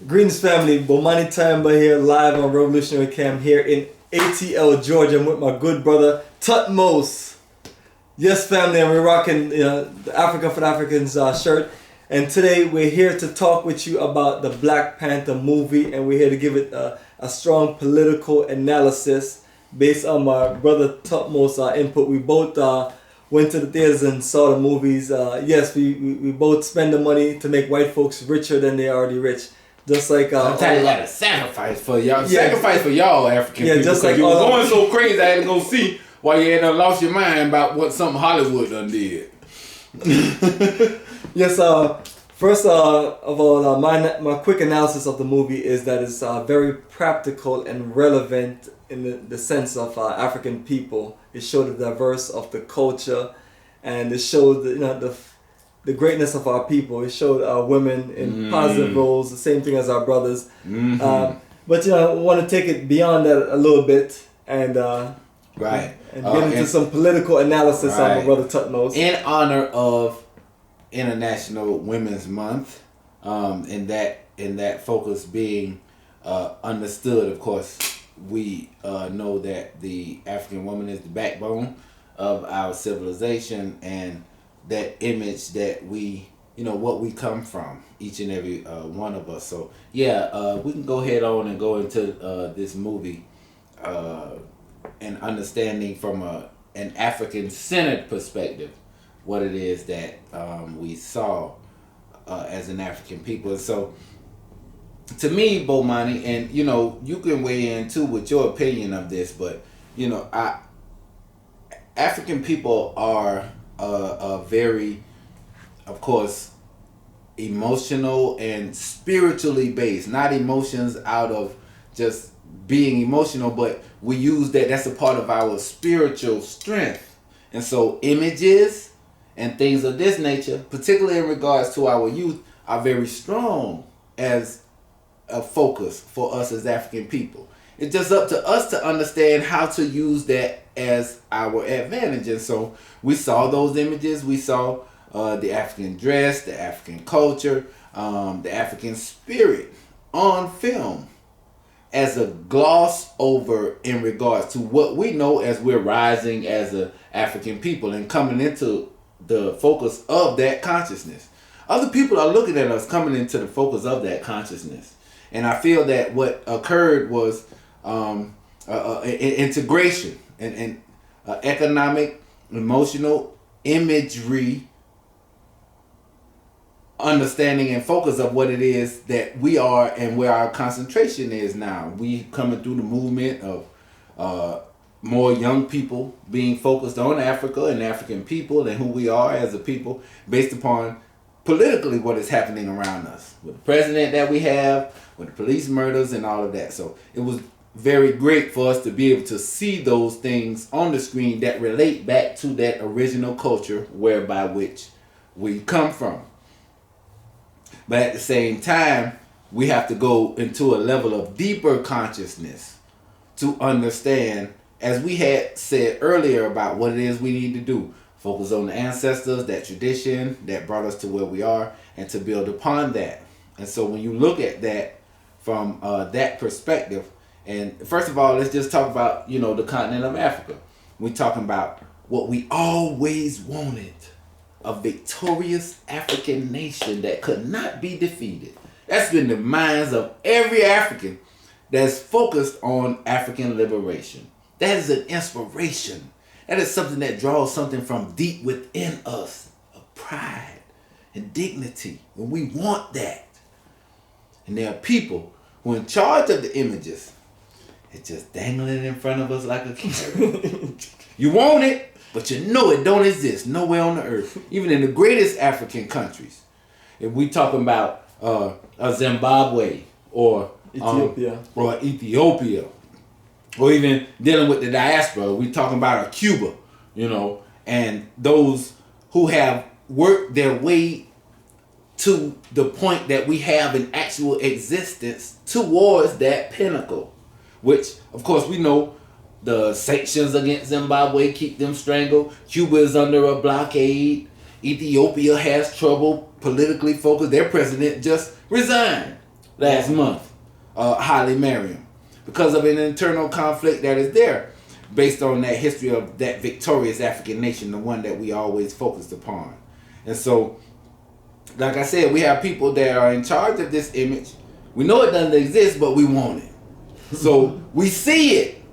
Greetings, family. Bomani Tamba here, live on Revolutionary Cam here in ATL, Georgia. I'm with my good brother, Thutmose. Yes, family, and we're rocking the Africa for the Africans shirt. And today we're here to talk with you about the Black Panther movie, and we're here to give it a strong political analysis based on my brother Thutmose input. We both went to the theaters and saw the movies. Yes, we both spend the money to make white folks richer than they already rich. Just like sometimes you gotta sacrifice for y'all. Yeah. Sacrifice for y'all African people. Just like you were going so crazy, I had to go see why you had lost your mind about what something Hollywood done did. Yes. First of all, my quick analysis of the movie is that it's very practical and relevant in the sense of African people. It showed the diverse of the culture, and it showed the greatness of our people. It showed women in positive roles, the same thing as our brothers. But I want to take it beyond that a little bit and get into some political analysis on my brother Thutmose. In honor of International Women's Month, and that focus being understood, of course, we know that the African woman is the backbone of our civilization, and that image that we, what we come from, each and every one of us. So we can go ahead on and go into this movie and understanding from an African-centered perspective what it is that we saw as an African people. And so to me, Bomani, and you can weigh in too with your opinion of this, but African people are very, of course, emotional and spiritually based. Not emotions out of just being emotional, but we use that's a part of our spiritual strength. And so images and things of this nature, particularly in regards to our youth, are very strong as a focus for us as African people. It's just up to us to understand how to use that as our advantage. And so we saw those images. We saw the African dress, the African culture, the African spirit on film as a gloss over in regards to what we know as we're rising as a African people and coming into the focus of that consciousness. Other people are looking at us coming into the focus of that consciousness. And I feel that what occurred was integration and economic, emotional, imagery, understanding and focus of what it is that we are and where our concentration is now. We coming through the movement of more young people being focused on Africa and African people and who we are as a people based upon politically what is happening around us with the president that we have, with the police murders and all of that. So it was very great for us to be able to see those things on the screen that relate back to that original culture whereby which we come from. But at the same time, we have to go into a level of deeper consciousness to understand, as we had said earlier, about what it is we need to do. Focus on the ancestors, that tradition that brought us to where we are, and to build upon that. And so when you look at that from that perspective, and first of all, let's just talk about, the continent of Africa. We're talking about what we always wanted, a victorious African nation that could not be defeated. That's been the minds of every African that's focused on African liberation. That is an inspiration. That is something that draws something from deep within us, of pride and dignity. And we want that. And there are people who are in charge of the images. It's just dangling in front of us like a carrot. You want it, but you know it don't exist nowhere on the earth. Even in the greatest African countries. If we talking about a Zimbabwe or Ethiopia, or even dealing with the diaspora, we talking about a Cuba, and those who have worked their way to the point that we have an actual existence towards that pinnacle, which of course we know the sanctions against Zimbabwe keep them strangled. Cuba is under a blockade. Ethiopia has trouble politically focused. Their president just resigned. last month, Haile Mariam, because of an internal conflict that is there based on that history of that victorious African nation, the one that we always focused upon. And so, like I said, we have people that are in charge of this image. We know it doesn't exist, but we want it. So we see it.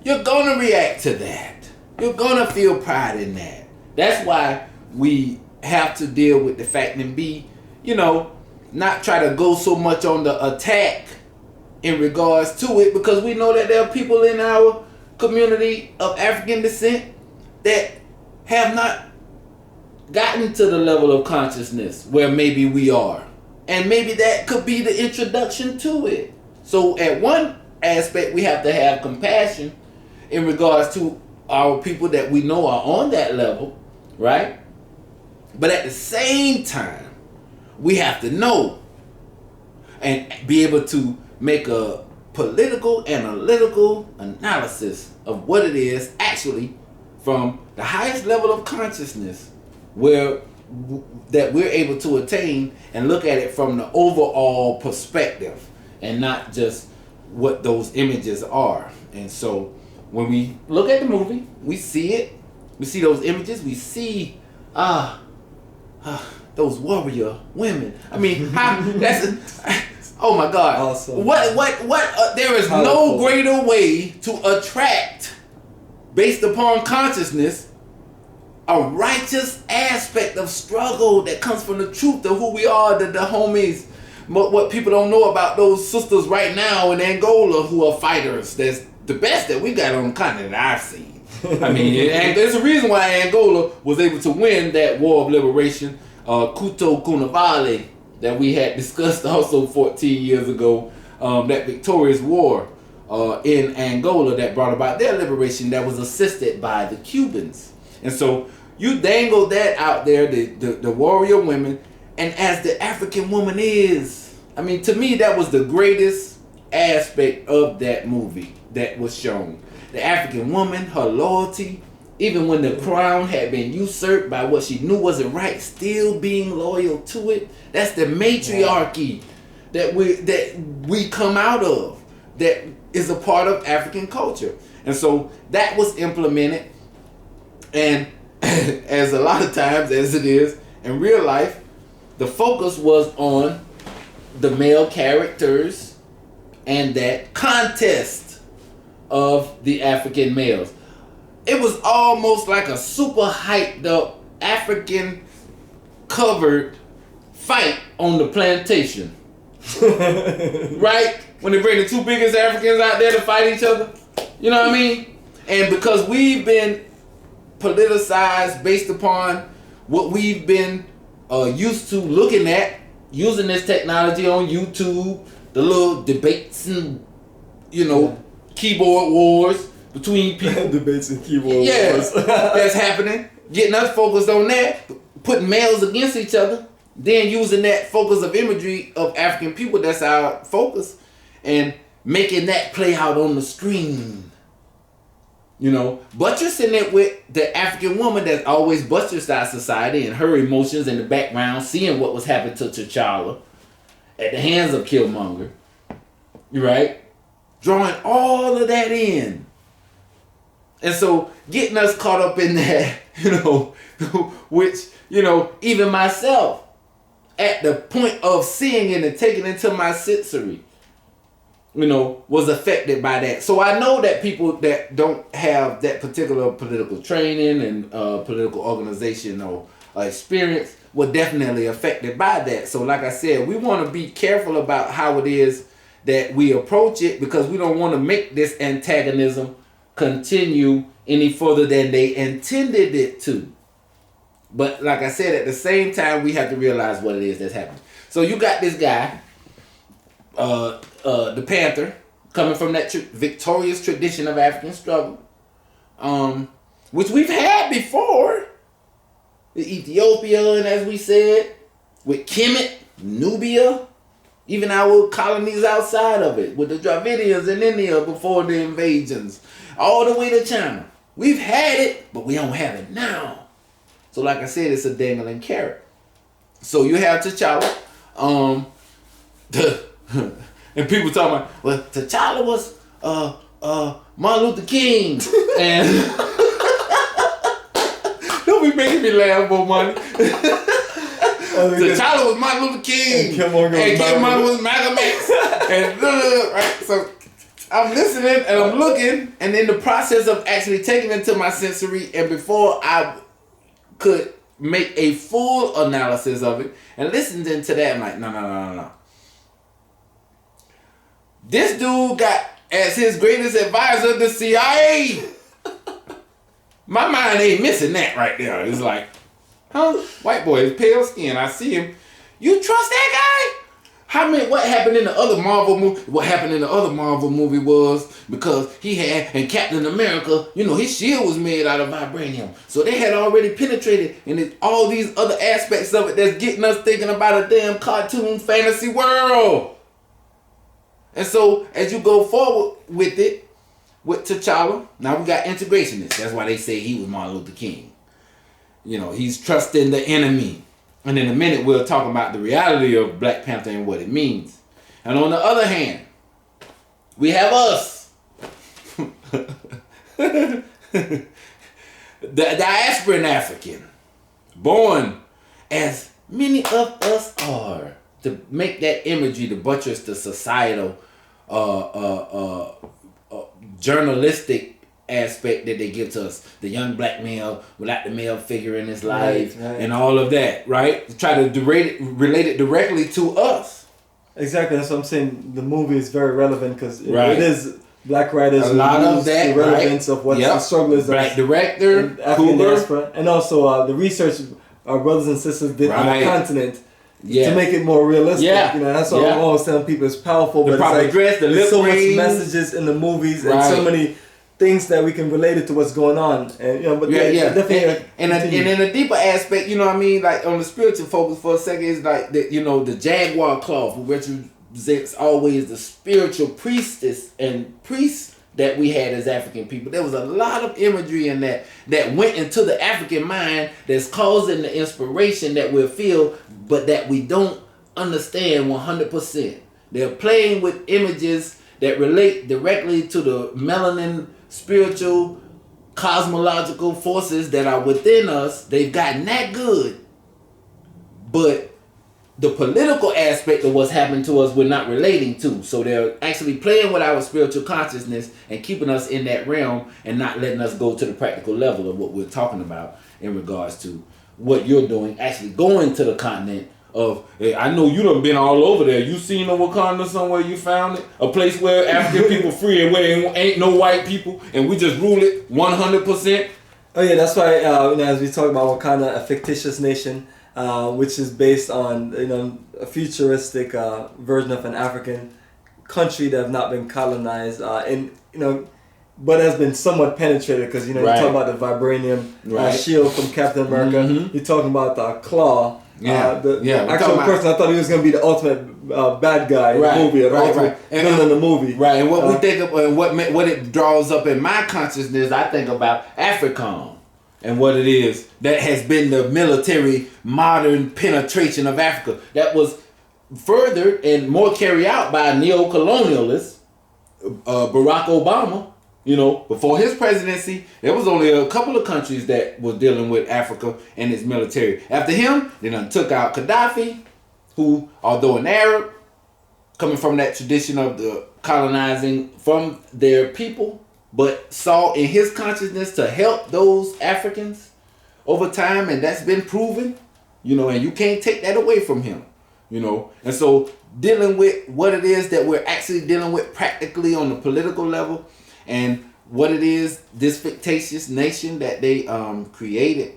You're going to react to that. You're going to feel pride in that. That's why we have to deal with the fact and be, not try to go so much on the attack in regards to it, because we know that there are people in our community of African descent that have not gotten to the level of consciousness where maybe we are. And maybe that could be the introduction to it. So at one aspect, we have to have compassion in regards to our people that we know are on that level, right? But at the same time, we have to know and be able to make a political, analytical analysis of what it is actually from the highest level of consciousness that we're able to attain, and look at it from the overall perspective and not just what those images are. And so when we look at the movie, we see it, we see those images, we see those warrior women. I mean, oh my God. Awesome. What there is no greater way to attract, based upon consciousness, a righteous aspect of struggle that comes from the truth of who we are, the homies. But what people don't know about those sisters right now in Angola who are fighters, that's the best that we got on the continent I've seen. I mean, and there's a reason why Angola was able to win that war of liberation, Kuto Kunavale, that we had discussed also 14 years ago, that victorious war in Angola that brought about their liberation, that was assisted by the Cubans. And so you dangle that out there, the warrior women, and as the African woman is, I mean, to me, that was the greatest aspect of that movie that was shown. The African woman, her loyalty, even when the crown had been usurped by what she knew wasn't right, still being loyal to it. That's the matriarchy that we come out of, that is a part of African culture. And so that was implemented, and as a lot of times as it is in real life, the focus was on the male characters and that contest of the African males. It was almost like a super hyped up African covered fight on the plantation. Right? When they bring the two biggest Africans out there to fight each other. You know what I mean? And because we've been politicized based upon what we've been used to looking at, using this technology on YouTube, the little debates and, keyboard wars between people. Debates and keyboard wars. That's happening. Getting us focused on that, putting males against each other, then using that focus of imagery of African people, that's our focus, and making that play out on the screen. Buttressing it with the African woman that's always buttressed our society and her emotions in the background, seeing what was happening to T'Challa at the hands of Killmonger. Right? Drawing all of that in. And so getting us caught up in that, which, even myself, at the point of seeing it and taking it into my sensory, was affected by that. So I know that people that don't have that particular political training and political organization or experience were definitely affected by that. So like I said, we want to be careful about how it is that we approach it, because we don't want to make this antagonism continue any further than they intended it to. But like I said, at the same time, we have to realize what it is that's happening. So you got this guy, the Panther, coming from that victorious tradition of African struggle, which we've had before, with Ethiopia, and as we said, with Kemet, Nubia, even our colonies outside of it, with the Dravidians in India before the invasions, all the way to China. We've had it, but we don't have it now. So like I said, it's a dangling carrot. So you have T'Challa, and people talking about, well, T'Challa was Martin Luther King, and don't be making me laugh, Bomani. T'Challa was Martin Luther King, and Killmonger was Malcolm X, and right. So I'm listening and I'm looking, and in the process of actually taking it to my sensory, and before I could make a full analysis of it and listening to that, I'm like, no. This dude got as his greatest advisor the CIA. My mind ain't missing that right there. It's like, huh? White boy, pale skin. I see him. You trust that guy? What happened in the other Marvel movie? What happened in the other Marvel movie was because he had, and Captain America, his shield was made out of vibranium. So they had already penetrated, and all these other aspects of it that's getting us thinking about a damn cartoon fantasy world. And so as you go forward with it, with T'Challa, now we got integrationists. That's why they say he was Martin Luther King. He's trusting the enemy. And in a minute, we'll talk about the reality of Black Panther and what it means. And on the other hand, we have us. The diasporan African, born as many of us are, to make that imagery, to buttress the societal, journalistic aspect that they give to us. The young black male without the male figure in his life, right. And all of that, right? To try to relate it directly to us. Exactly, that's what I'm saying. The movie is very relevant because it is black writers. A lot of that, the relevance of what the struggle is. Black director, African diaspora, and also the research our brothers and sisters did on the continent. To make it more realistic, that's what I'm always telling people. It's powerful, but it's like there's so much messages in the movies and so many things that we can relate it to what's going on, and definitely. And in a deeper aspect, like on the spiritual focus for a second, is like the jaguar cloth, which represents always the spiritual priestess and priest that we had as African people. There was a lot of imagery in that went into the African mind that's causing the inspiration that we'll feel, but that we don't understand 100%. They're playing with images that relate directly to the melanin spiritual cosmological forces that are within us. They've gotten that good, but the political aspect of what's happening to us we're not relating to. So they're actually playing with our spiritual consciousness and keeping us in that realm and not letting us go to the practical level of what we're talking about in regards to what you're doing, actually going to the continent of, hey, I know you done been all over there. You seen a Wakanda somewhere you found it? A place where African people free and where ain't no white people and we just rule it 100%? Oh yeah, that's why as we talk about Wakanda, a fictitious nation, which is based on a futuristic version of an African country that have not been colonized, but has been somewhat penetrated because you talk about the vibranium shield from Captain America. Mm-hmm. You're talking about the claw. The actual person, I thought he was going to be the ultimate bad guy in the movie, villain in the movie. Right, and what we think of, and what it draws up in my consciousness, I think about Africom and what it is that has been the military modern penetration of Africa that was furthered and more carried out by a neo-colonialist, Barack Obama. Before his presidency, there was only a couple of countries that were dealing with Africa and its military. After him, they done took out Gaddafi, who, although an Arab, coming from that tradition of the colonizing from their people, but saw in his consciousness to help those Africans over time, and that's been proven, and you can't take that away from him, And so dealing with what it is that we're actually dealing with practically on the political level, and what it is, this fictitious nation that they created.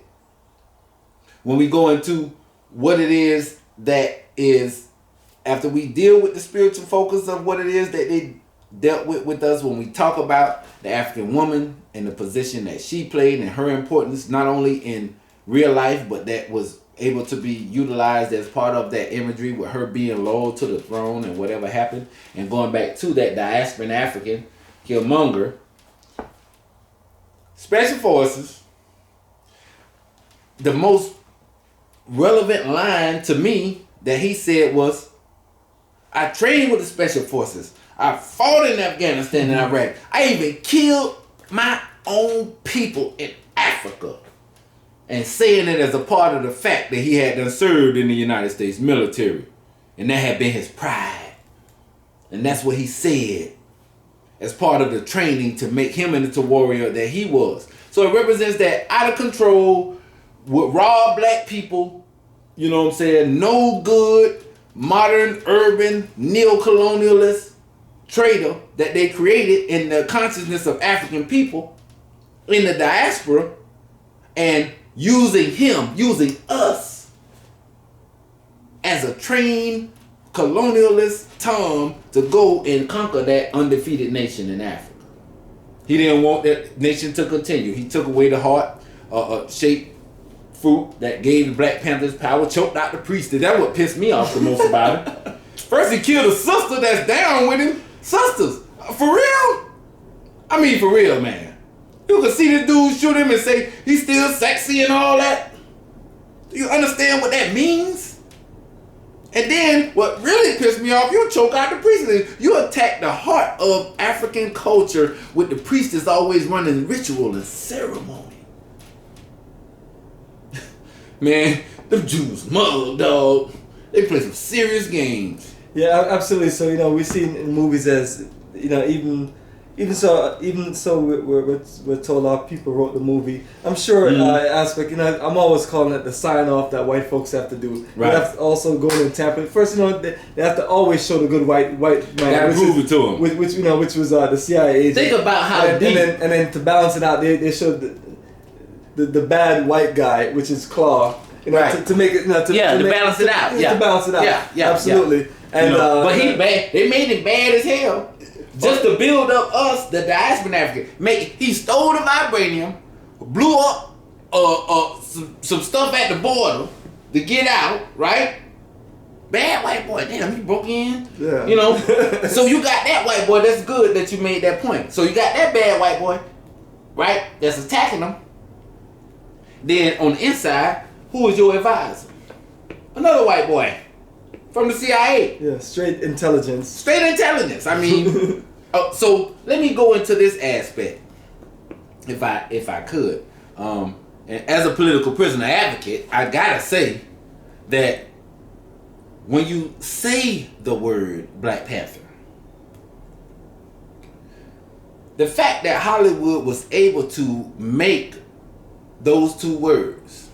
When we go into what it is that is, after we deal with the spiritual focus of what it is that they dealt with us, when we talk about the African woman and the position that she played and her importance, not only in real life, but that was able to be utilized as part of that imagery with her being loyal to the throne and whatever happened, and going back to that diasporan African, Killmonger, Special Forces, the most relevant line to me that he said was, I trained with the special forces. I fought in Afghanistan and Iraq. I even killed my own people in Africa. And saying it as a part of the fact that he had done served in the United States military. And that had been his pride. And that's what he said as part of the training to make him into the warrior that he was. So it represents that out of control, with raw black people, you know what I'm saying, no good, modern, urban, neo-colonialist traitor that they created in the consciousness of African people in the diaspora, and using us as a trained colonialist Tom to go and conquer that undefeated nation in Africa. He didn't want that nation to continue. He took away the heart-shaped fruit that gave the Black Panthers power, choked out the priestess. That's what pissed me off the most about it. First he killed a sister that's down with him. Sisters, for real? I mean, for real, man. You can see this dude shoot him and say he's still sexy and all that. Do you understand what that means? And then what really pissed me off, you choke out the priestess. You attack the heart of African culture with the priestess always running ritual and ceremony. Man, them Jews mug, dog. They play some serious games. Yeah, absolutely. So, you know, we see in movies as, you know, even so we're told our people wrote the movie. I'm sure aspect, you know, I'm always calling it the sign off that white folks have to do. Right. They have to also go in and tamper. First, you know, they have to always show the good white man. Gotta prove it to them. Which was the CIA agent. Think about how and then to balance it out, they showed the bad white guy, which is Claw. You know, right. to make it, you know, to balance it out. To balance it out. Yeah, absolutely. Yeah. And you know, but he bad. They made it bad as hell. Just to build up us, the diaspora African. He stole the vibranium, blew up some stuff at the border to get out, right? Bad white boy, damn, he broke in. Yeah. You know? So you got that white boy, that's good that you made that point. So you got that bad white boy, right? That's attacking them. Then on the inside, who is your advisor? Another white boy from the CIA. Yeah, straight intelligence. Straight intelligence. I mean, so let me go into this aspect, if I could. And as a political prisoner advocate, I gotta say that when you say the word Black Panther, the fact that Hollywood was able to make those two words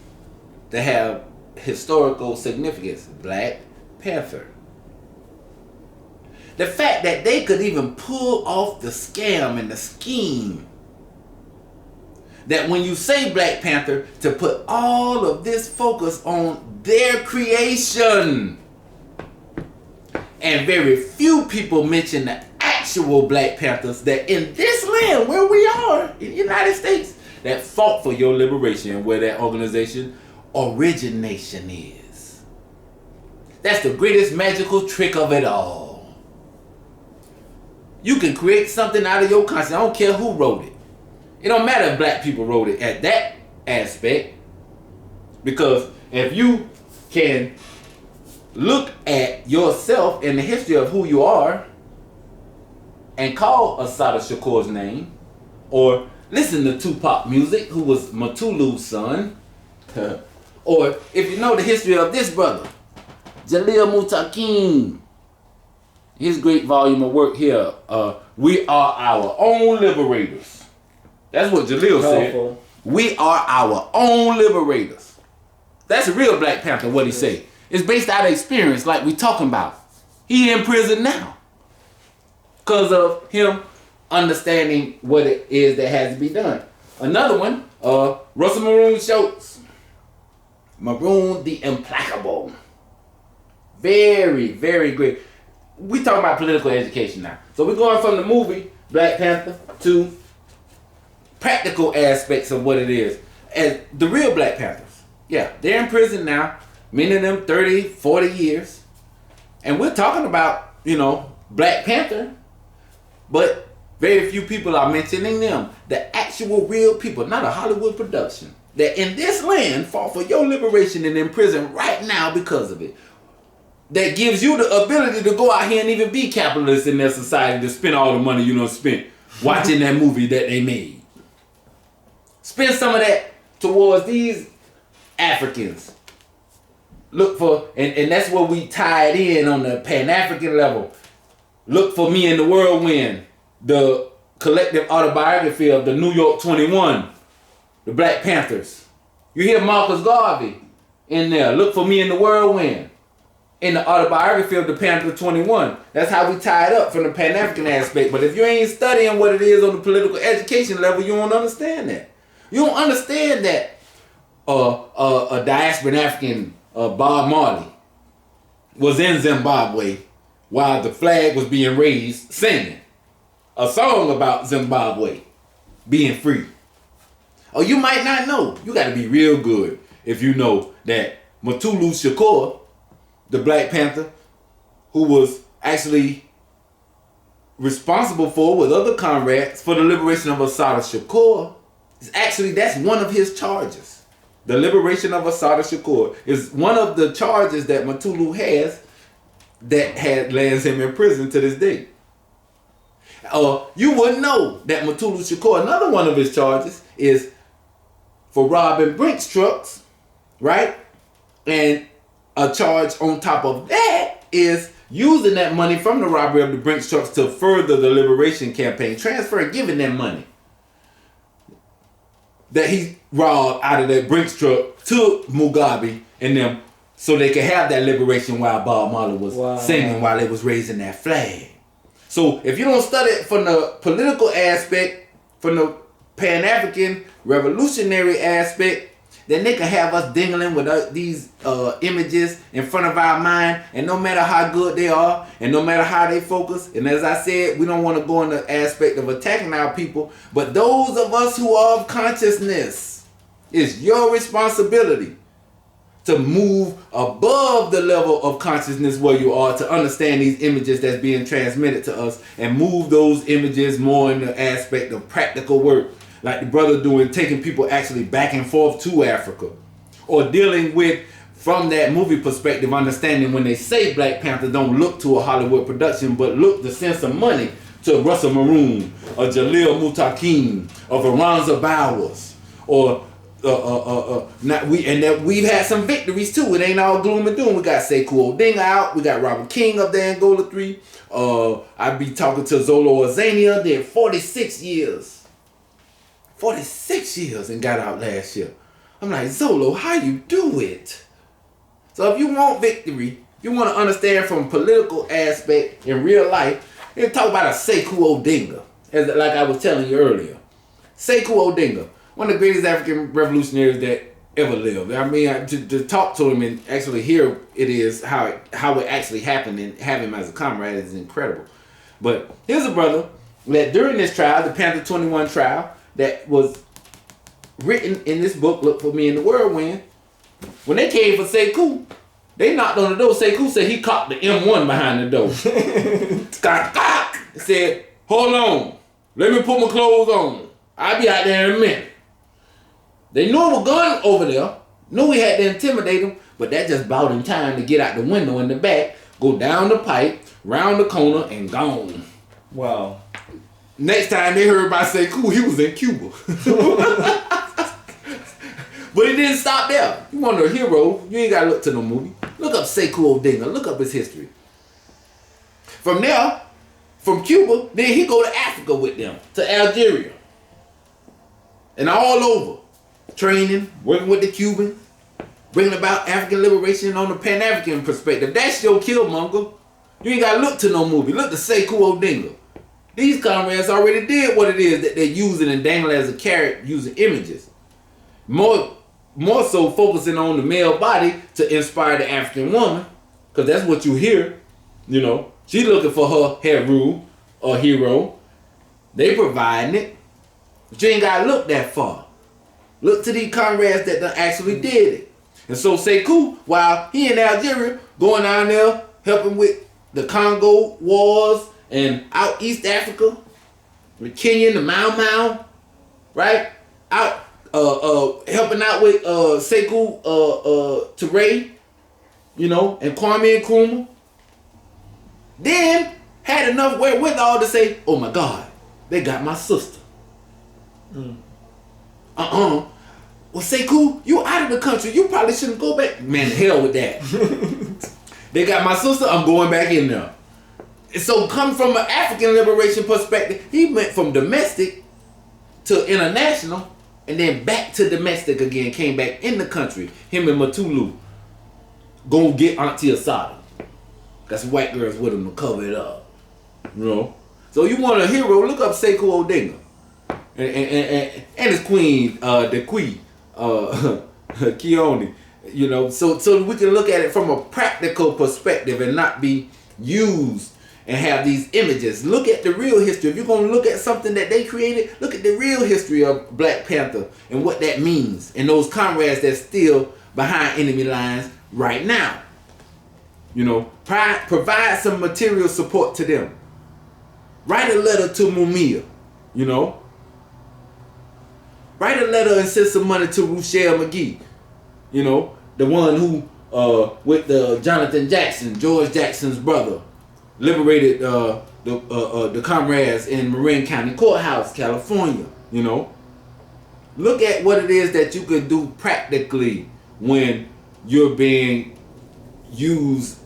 that have historical significance, Black Panther. The fact that they could even pull off the scam and the scheme that when you say Black Panther, to put all of this focus on their creation. And very few people mention the actual Black Panthers that in this land where we are, in the United States, that fought for your liberation, where that organization origination is. That's the greatest magical trick of it all. You can create something out of your conscience. I don't care who wrote it. It don't matter if black people wrote it at that aspect, because if you can look at yourself and the history of who you are and call Assata Shakur's name, or listen to Tupac music, who was Matulu's son, or if you know the history of this brother, Jalil Mutakim, his great volume of work here, We Are Our Own Liberators. That's what Jalil said. We are our own liberators. That's a real Black Panther, what he say. It's based out of experience, like we talking about. He in prison now because of him understanding what it is that has to be done. Another one, Russell Maroon Schultz. Maroon the Implacable. Very, very great. We talking about political education now. So we're going from the movie Black Panther to practical aspects of what it is. And the real Black Panthers, yeah, they're in prison now. Many of them 30, 40 years. And we're talking about, you know, Black Panther, but very few people are mentioning them. The actual real people, not a Hollywood production, that in this land fought for your liberation and in prison right now because of it. that gives you the ability to go out here and even be capitalist in their society, to spend all the money you done spent watching that movie that they made. Spend some of that towards these Africans. Look for, and that's where we tied in on the Pan-African level. Look for Me in the Whirlwind, the collective autobiography of the New York 21, the Black Panthers. You hear Marcus Garvey in there. Look for Me in the Whirlwind, in the autobiography of the Panther 21. That's how we tie it up from the Pan-African aspect. But if you ain't studying what it is on the political education level, you don't understand that. You don't understand that a diasporan African, Bob Marley, was in Zimbabwe while the flag was being raised, singing a song about Zimbabwe being free. Or you might not know. You got to be real good if you know that Mutulu Shakur, the Black Panther, who was actually responsible for, with other comrades, for the liberation of Assata Shakur, is actually, that's one of his charges. The liberation of Assata Shakur is one of the charges that Mutulu has that lands him in prison to this day. You wouldn't know that Mutulu Shakur, another one of his charges is for robbing Brinks trucks, right? And a charge on top of that is using that money from the robbery of the Brinks trucks to further the liberation campaign, giving them money that he robbed out of that Brinks truck to Mugabe and them, so they could have that liberation while Bob Marley was singing, while they was raising that flag. So if you don't study it from the political aspect, from the Pan-African revolutionary aspect, then they can have us dingling with these images in front of our mind, and no matter how good they are, and no matter how they focus, and as I said, we don't want to go in the aspect of attacking our people, but those of us who are of consciousness, it's your responsibility to move above the level of consciousness where you are, to understand these images that's being transmitted to us, and move those images more in the aspect of practical work, like the brother doing, taking people actually back and forth to Africa, or dealing with, from that movie perspective, understanding when they say Black Panther, don't look to a Hollywood production, but look to send some money to Russell Maroon, or Jalil Mutakim, or Veronza Bowers, or we've had some victories too. It ain't all gloom and doom. We got Sekou Odinga out. We got Robert King up there in Angola 3. I be talking to Zolo Azania. Did 46 years. 46 years and got out last year. I'm like, Zolo, how you do it? So if you want victory, you want to understand from political aspect in real life, you talk about a Sekou Odinga, like I was telling you earlier. Sekou Odinga, one of the greatest African revolutionaries that ever lived. I mean, to talk to him and actually hear it is how it actually happened, and have him as a comrade is incredible. But here's a brother that during this trial, the Panther 21 trial, that was written in this book, Look for Me in the Whirlwind, when they came for Sekou, they knocked on the door. Sekou said he caught the M1 behind the door. Said, hold on, let me put my clothes on. I'll be out there in a minute. They knew it was gun over there, knew we had to intimidate him, but that just bought him time to get out the window in the back, go down the pipe, round the corner, and gone. Wow. Next time they heard about Sekou, he was in Cuba. But he didn't stop there. You want a hero, you ain't got to look to no movie. Look up Sekou Odinga. Look up his history. From there, from Cuba, then he go to Africa with them, to Algeria. And all over. Training, working with the Cubans, bringing about African liberation on the Pan-African perspective. That's your Killmonger. You ain't got to look to no movie. Look to Sekou Odinga. These comrades already did what it is that they're using and dangling as a carrot, using images. More so focusing on the male body to inspire the African woman, because that's what you hear. You know, she looking for her Heru or hero. They providing it. But you ain't got to look that far. Look to these comrades that done actually did it. And so Sekou, while he in Algeria, going down there, helping with the Congo wars, and out East Africa, the Kenyan, the Mau Mau, right? Out helping out with Sekou Touré you know, and Kwame Nkrumah. Then had enough wherewithal to say, oh my God, they got my sister. Well, Sekou, you out of the country. You probably shouldn't go back. Man, hell with that. They got my sister, I'm going back in there. And so come from an African liberation perspective, he went from domestic to international and then back to domestic again, came back in the country. Him and Matulu go get Auntie Asada. Got some white girls with him to cover it up. You know? So you want a hero, look up Sekou Odinga. And his queen, the queen, Keone. You know, so we can look at it from a practical perspective and not be used and have these images. Look at the real history. If you're going to look at something that they created, look at the real history of Black Panther and what that means. And those comrades that's still behind enemy lines right now. You know, provide some material support to them. Write a letter to Mumia, you know. Write a letter and send some money to Rochelle McGee, you know, the one who, with the Jonathan Jackson, George Jackson's brother, liberated the comrades in Marin County Courthouse, California, you know. Look at what it is that you could do practically when you're being used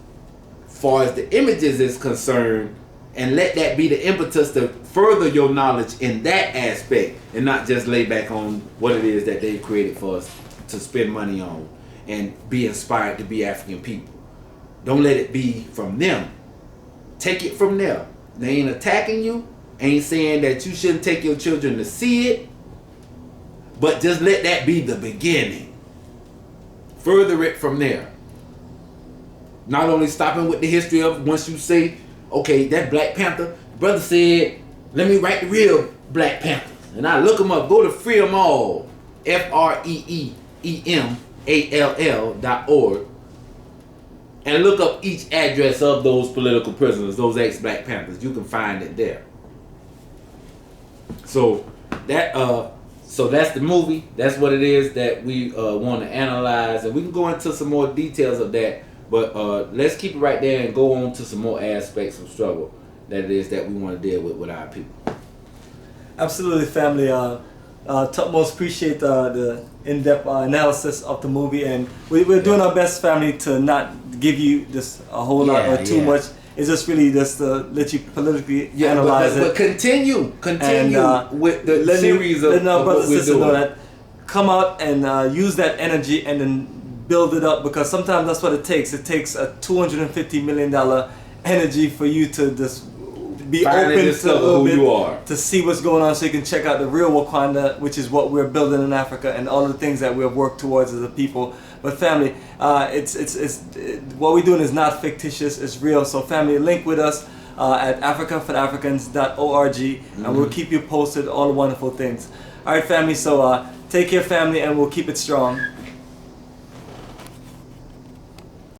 far as the images is concerned, and let that be the impetus to further your knowledge in that aspect and not just lay back on what it is that they've created for us to spend money on and be inspired to be African people. Don't let it be from them. Take it from there. They ain't attacking you, ain't saying that you shouldn't take your children to see it, but just let that be the beginning. Further it from there. Not only stopping with the history of once you say, okay, that Black Panther, brother said, let me write the real Black Panthers. And I look them up, go to Free 'em All, FREEEMALL.org, and look up each address of those political prisoners, those ex-Black Panthers. You can find it there. So that's the movie. That's what it is that we want to analyze, and we can go into some more details of that. But let's keep it right there and go on to some more aspects of struggle that it is that we want to deal with our people. Absolutely, family. Thutmose, appreciate the in-depth analysis of the movie, and we're doing our best, family, to not give you just a whole lot or too much. It's just really just to let you politically analyze it. But continue and, with the series of our brothers what and sisters know that. Come out and use that energy and then build it up, because sometimes that's what it takes. It takes a $250 million energy for you to just be open to a little bit, to see what's going on, so you can check out the real Wakanda, which is what we're building in Africa, and all the things that we have worked towards as a people. But family, it's what we're doing is not fictitious, it's real. So family, link with us at africaforafricans.org, and we'll keep you posted all the wonderful things. All right, family, so take care, family, and we'll keep it strong.